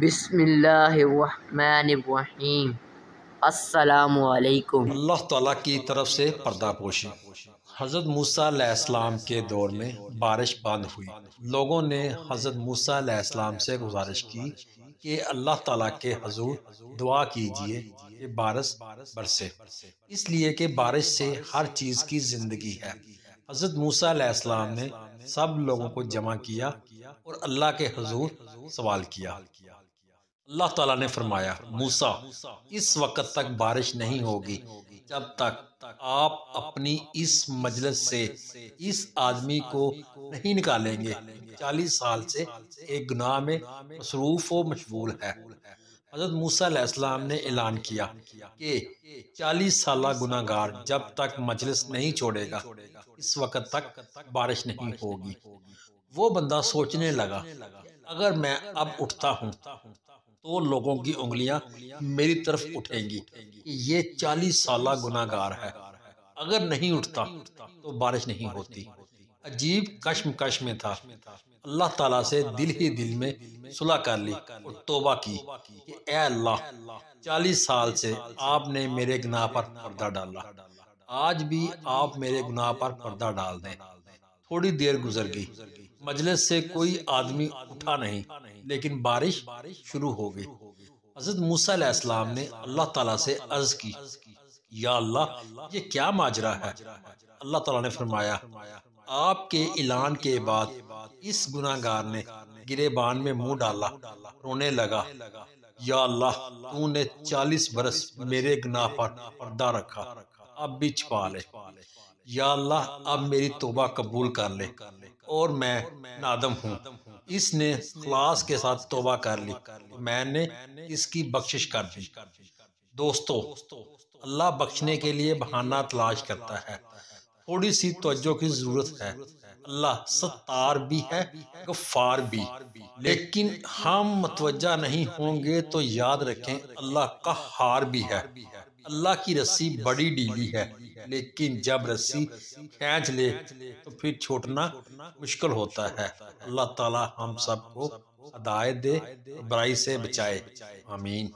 بسم اللہ الرحمن الرحیم۔ السلام علیکم۔ اللہ تعالیٰ کی طرف سے پردہ پوشی۔ حضرت موسیٰ علیہ السلام کے دور میں بارش بند ہوئی۔ لوگوں نے حضرت موسیٰ علیہ السلام سے گزارش کی کہ اللہ تعالیٰ کے حضور دعا کیجئے کہ بارش برسے، اس لیے کہ بارش سے ہر چیز کی زندگی ہے۔ حضرت موسیٰ علیہ السلام نے سب لوگوں کو جمع کیا اور اللہ کے حضور سوال کیا۔ اللہ تعالیٰ نے فرمایا، موسیٰ، اس وقت تک بارش نہیں ہوگی جب تک آپ اپنی اس مجلس سے اس آدمی کو نہیں نکالیں گے 40 سال سے ایک گناہ میں مصروف و مشغول ہے۔ حضرت موسیٰ علیہ السلام نے اعلان کیا کہ 40 سالہ گناہ گار جب تک مجلس نہیں چھوڑے گا اس وقت تک بارش نہیں ہوگی۔ وہ بندہ سوچنے لگا، اگر میں اب اٹھتا ہوں تو لوگوں کی انگلیاں میری طرف اٹھیں گی کہ یہ 40 سالہ گناہ گار ہے، اگر نہیں اٹھتا تو بارش نہیں ہوتی۔ عجیب کشمکش میں تھا۔ اللہ تعالیٰ سے دل ہی دل میں صلح کر لی اور توبہ کی کہ اے اللہ، 40 سال سے آپ نے میرے گناہ پر پردہ ڈالا، آج بھی آپ میرے گناہ پر پردہ ڈال دیں۔ تھوڑی دیر گزر گئی، مجلس سے کوئی آدمی اٹھا نہیں، لیکن بارش شروع ہو گئی۔ حضرت موسیٰ علیہ السلام نے اللہ تعالیٰ سے عرض کی، یا اللہ، یہ کیا ماجرا ہے؟ اللہ تعالیٰ نے فرمایا، آپ کے اعلان کے بعد اس گناہ گار نے گریبان میں منہ ڈالا، رونے لگا، یا اللہ، تو نے 40 برس میرے گناہ پر پردہ رکھا، اب بھی چھپا لے۔ یا اللہ، اب میری توبہ قبول کر لے اور میں نادم ہوں۔ اس نے خلاص کے ساتھ توبہ کر لی، میں نے اس کی بخشش کر دی۔ دوستو، اللہ بخشنے کے لیے بہانہ تلاش کرتا ہے، تھوڑی سی توجہ کی ضرورت ہے۔ اللہ ستار بھی ہے، غفار بھی، لیکن ہم متوجہ نہیں ہوں گے تو یاد رکھیں اللہ قہار بھی ہے۔ اللہ کی رسی بڑی ڈھیلی ہے، لیکن جب رسی کھینچ لے تو پھر چھوٹنا مشکل ہوتا ہے۔ اللہ تعالی ہم سب کو ہدایت دے، برائی سے بچائے، آمین۔